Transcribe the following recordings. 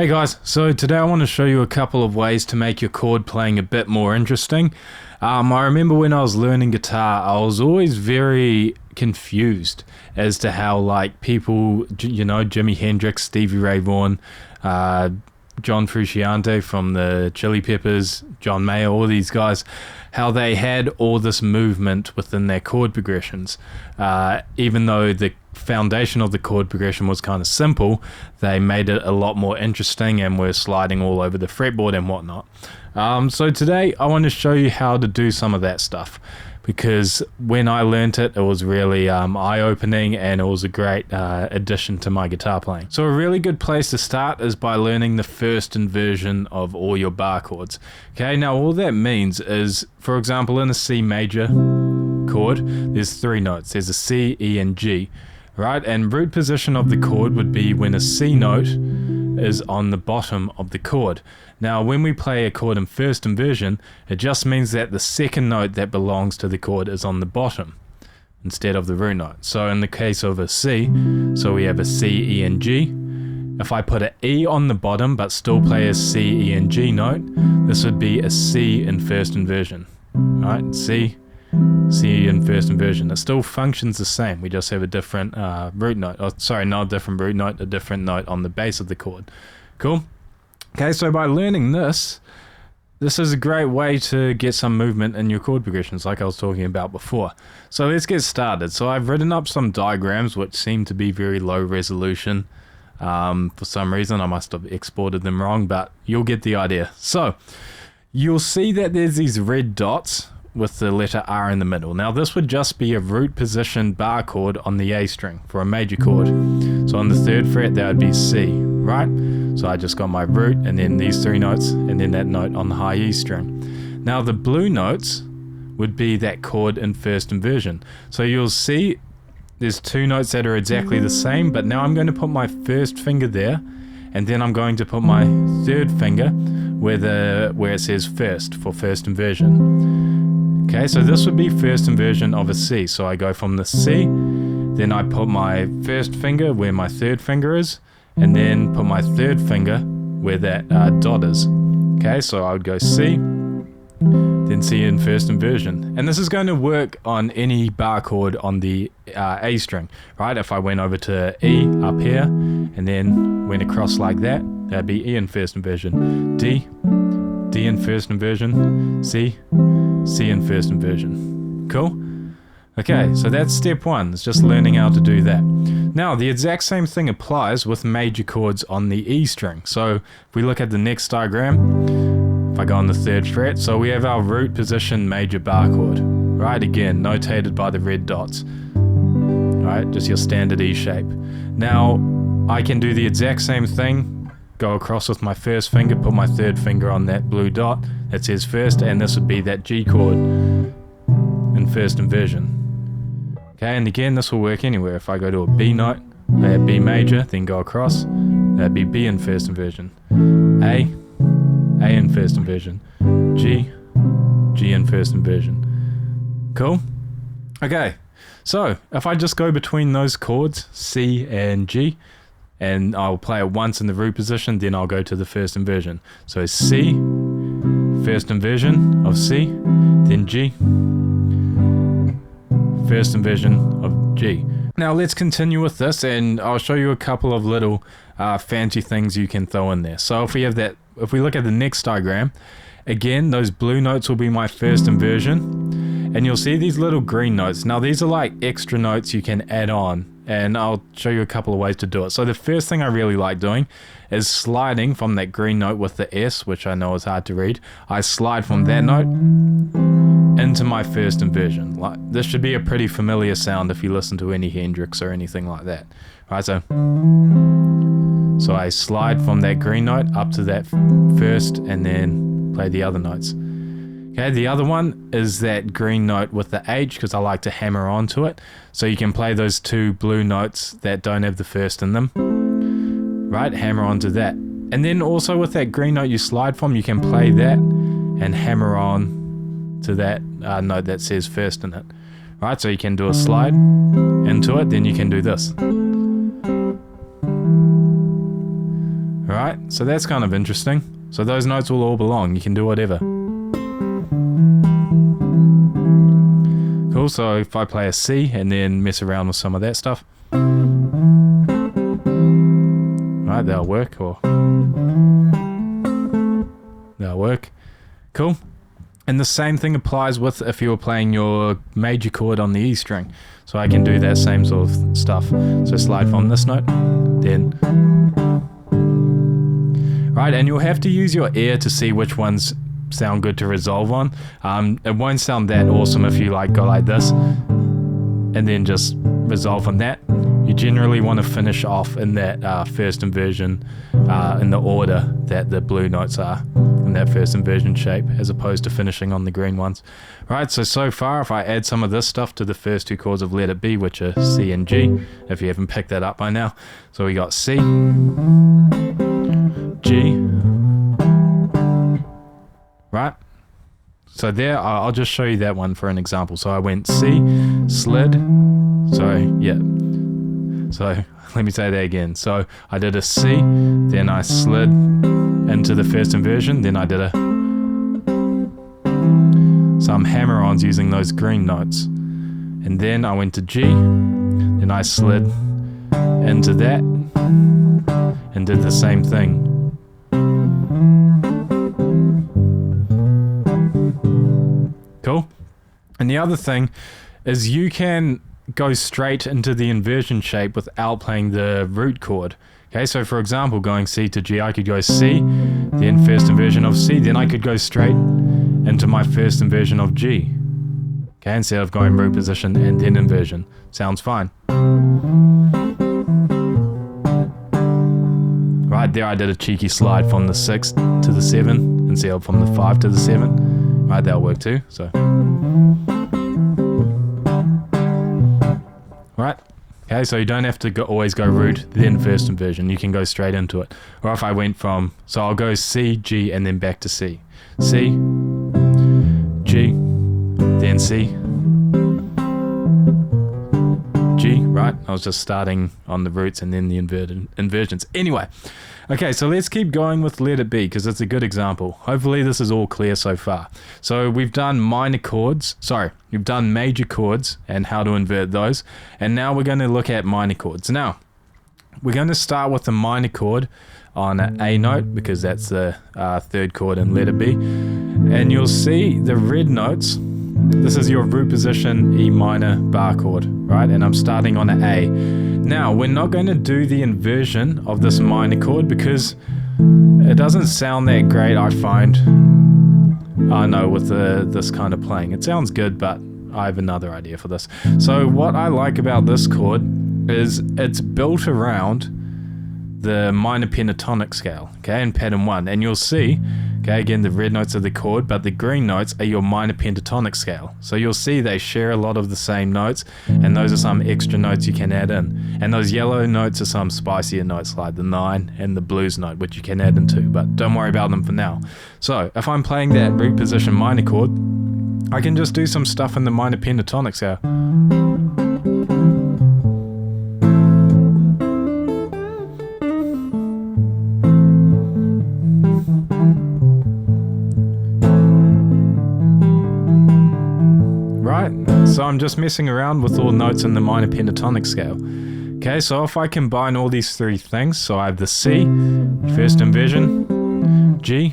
Hey guys, so today I want to show you a couple of ways to make your chord playing a bit more interesting. I remember when I was learning guitar, I was always very confused as to how like people, you know, Jimi Hendrix, Stevie Ray Vaughan, John Frusciante from the Chili Peppers, John Mayer, all these guys, how they had all this movement within their chord progressions. Even though the foundation of the chord progression was kind of simple, they made it a lot more interesting and were sliding all over the fretboard and whatnot. So today I want to show you how to do some of that stuff, because when I learnt it, it was really eye-opening, and it was a great addition to my guitar playing. So a really good place to start is by learning the first inversion of all your bar chords. Okay, now all that means is, for example, in a C major chord, there's three notes. There's a C, E, and G, right? And root position of the chord would be when a C note is on the bottom of the chord. Now when we play a chord in first inversion, it just means that the second note that belongs to the chord is on the bottom instead of the root note. So in the case of a C, so we have a C, E, and G. If I put an E on the bottom but still play a C, E, and G note, this would be a C in first inversion. Right? C in first inversion. It still functions the same. We just have a different root note. Oh, sorry, not a different root note, a different note on the base of the chord. Cool? Okay, so by learning this is a great way to get some movement in your chord progressions like I was talking about before. So let's get started. So I've written up some diagrams which seem to be very low resolution. For some reason I must have exported them wrong, but you'll get the idea. So you'll see that there's these red dots with the letter R in the middle. Now this would just be a root position bar chord on the A string for a major chord. So on the 3rd fret that would be C, right? So I just got my root and then these three notes and then that note on the high E string. Now the blue notes would be that chord in first inversion. So you'll see there's two notes that are exactly the same, but now I'm going to put my first finger there, and then I'm going to put my third finger where it says first for first inversion. Okay, so this would be first inversion of a C. So I go from the C, then I put my first finger where my third finger is, and then put my third finger where that dot is. Okay, so I would go C, then C in first inversion. And this is going to work on any bar chord on the A string, right? If I went over to E up here, and then went across like that, that'd be E in first inversion. D in first inversion, C in first inversion. Cool? Okay, so that's step one. It's just learning how to do that. Now, the exact same thing applies with major chords on the E string. So if we look at the next diagram, if I go on the 3rd fret, so we have our root position major bar chord, right? Again, notated by the red dots, right? Just your standard E shape. Now, I can do the exact same thing, go across with my first finger, put my third finger on that blue dot that says first, and this would be that G chord in first inversion. Okay, and again, this will work anywhere. If I go to a B note, play a B major, then go across, that'd be B in first inversion. A in first inversion. G in first inversion. Cool? Okay, so if I just go between those chords, C and G, and I'll play it once in the root position, then I'll go to the first inversion. So C, first inversion of C, then G, first inversion of G. Now let's continue with this, and I'll show you a couple of little fancy things you can throw in there. So if we look at the next diagram, again, those blue notes will be my first inversion, and you'll see these little green notes. Now these are like extra notes you can add on, and I'll show you a couple of ways to do it. So the first thing I really like doing is sliding from that green note with the S, which I know is hard to read. I slide from that note into my first inversion. Like, this should be a pretty familiar sound if you listen to any Hendrix or anything like that. Right, so I slide from that green note up to that first and then play the other notes. Okay, the other one is that green note with the H, because I like to hammer onto it. So you can play those two blue notes that don't have the first in them. Right, hammer onto that. And then also with that green note you slide from, you can play that and hammer on to that note that says first in it. Right, so you can do a slide into it, then you can do this. Right, so that's kind of interesting. So those notes will all belong. You can do whatever. Cool, so if I play a C and then mess around with some of that stuff. Right, that'll work, or that'll work. Cool. And the same thing applies with if you were playing your major chord on the E string. So I can do that same sort of stuff. So slide from this note, then. Right, and you'll have to use your ear to see which ones sound good to resolve on. It won't sound that awesome if you like go like this and then just resolve on that. You generally want to finish off in that first inversion in the order that the blue notes are in that first inversion shape, as opposed to finishing on the green ones. Right, so far if I add some of this stuff to the first two chords of Let It Be, which are C and G, if you haven't picked that up by now. So we got C, G, right? So there, I'll just show you that one for an example. So I went C, slid, so yeah. So let me say that again. So I did a C, then I slid into the first inversion, then I did some hammer-ons using those green notes. And then I went to G, then I slid into that and did the same thing. Cool. And the other thing is you can go straight into the inversion shape without playing the root chord. Okay, so for example, going C to G, I could go C, then first inversion of C, then I could go straight into my first inversion of G. Okay, instead of going root position and then inversion. Sounds fine. Right there, I did a cheeky slide from the 6 to the 7 instead of from the 5 to the 7. Right, that'll work too. So, right. Okay, so you don't have to always go root, then first inversion. You can go straight into it. Or if I went from, so I'll go C, G, and then back to C. C, G, then C, G, right? I was just starting on the roots and then the inversions. Anyway, okay, so let's keep going with Let It Be because it's a good example. Hopefully this is all clear so far. So we've done we've done major chords and how to invert those. And now we're going to look at minor chords. Now, we're going to start with the minor chord on an A note because that's the third chord in Let It Be. And you'll see the red notes. This is your root position E minor bar chord, right? And I'm starting on an A. Now, we're not going to do the inversion of this minor chord because it doesn't sound that great, I find. I know with this kind of playing. It sounds good, but I have another idea for this. So what I like about this chord is it's built around the minor pentatonic scale, okay, in pattern 1. And you'll see, okay, again, the red notes are the chord, but the green notes are your minor pentatonic scale. So you'll see they share a lot of the same notes, and those are some extra notes you can add in. And those yellow notes are some spicier notes like the 9 and the blues note, which you can add into, but don't worry about them for now. So if I'm playing that root position minor chord, I can just do some stuff in the minor pentatonic scale. So I'm just messing around with all notes in the minor pentatonic scale. Okay, so if I combine all these three things, so I have the C, first inversion, G,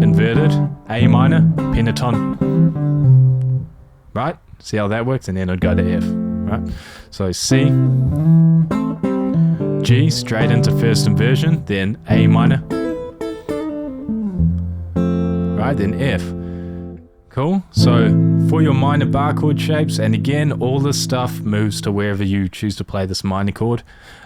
inverted, A minor, pentatonic. Right? See how that works? And then I'd go to F. Right? So C, G, straight into first inversion, then A minor. Right, then F. Cool. So for your minor bar chord shapes, and again, all this stuff moves to wherever you choose to play this minor chord.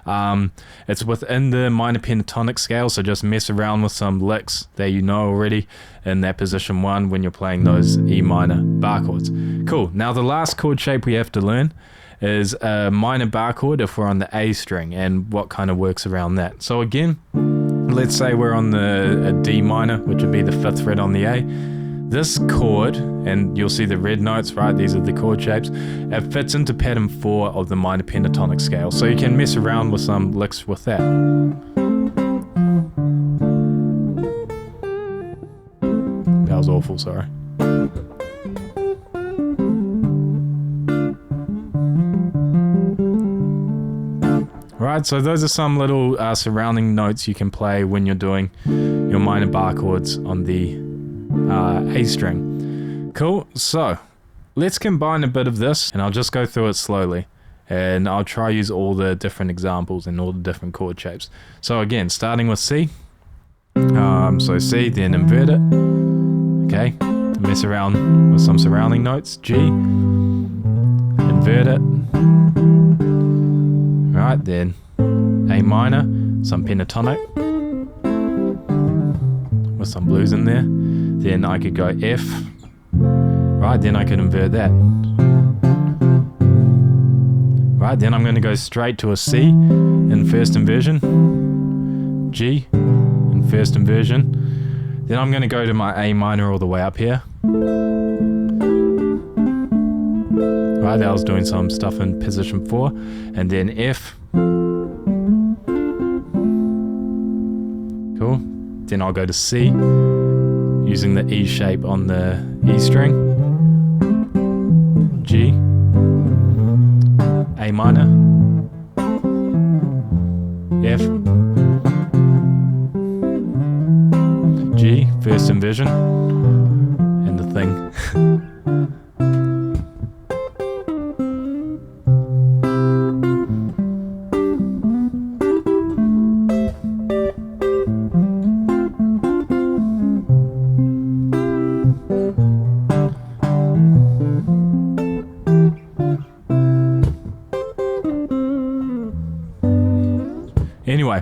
It's within the minor pentatonic scale, so just mess around with some licks that you know already in that position 1 when you're playing those E minor bar chords. Cool. Now the last chord shape we have to learn is a minor bar chord if we're on the A string and what kind of works around that. So again, let's say we're on a D minor, which would be the 5th fret on the A. This chord, and you'll see the red notes, right? These are the chord shapes. It fits into pattern 4 of the minor pentatonic scale. So you can mess around with some licks with that. was awful, sorry. Right, so those are some little surrounding notes you can play when you're doing your minor bar chords on the A string. Cool, so let's combine a bit of this, and I'll just go through it slowly. And I'll try use all the different examples and all the different chord shapes. So again, starting with C. So C, then invert it. Okay, mess around with some surrounding notes. G, invert it. Right, then A minor, some pentatonic with some blues in there. Then I could go F. Right, then I could invert that. Right, then I'm going to go straight to a C in first inversion. G in first inversion. Then I'm going to go to my A minor all the way up here. Right, that was doing some stuff in position 4. And then F. Cool. Then I'll go to C using the E shape on the E string. G. A minor. F. G, first inversion, and the thing. Anyway,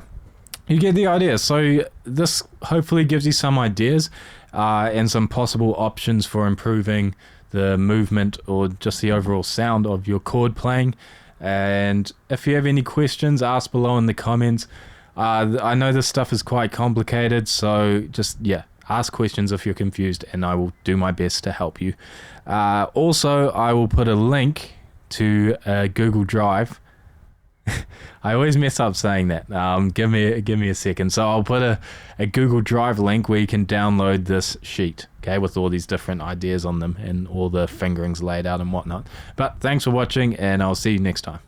you get the idea. So this hopefully gives you some ideas and some possible options for improving the movement or just the overall sound of your chord playing. And if you have any questions, ask below in the comments. I know this stuff is quite complicated, so just, ask questions if you're confused and I will do my best to help you. Also, I will put a link to Google Drive. I always mess up saying that. Give me a second. So I'll put a Google Drive link where you can download this sheet, okay, with all these different ideas on them and all the fingerings laid out and whatnot. But thanks for watching, and I'll see you next time.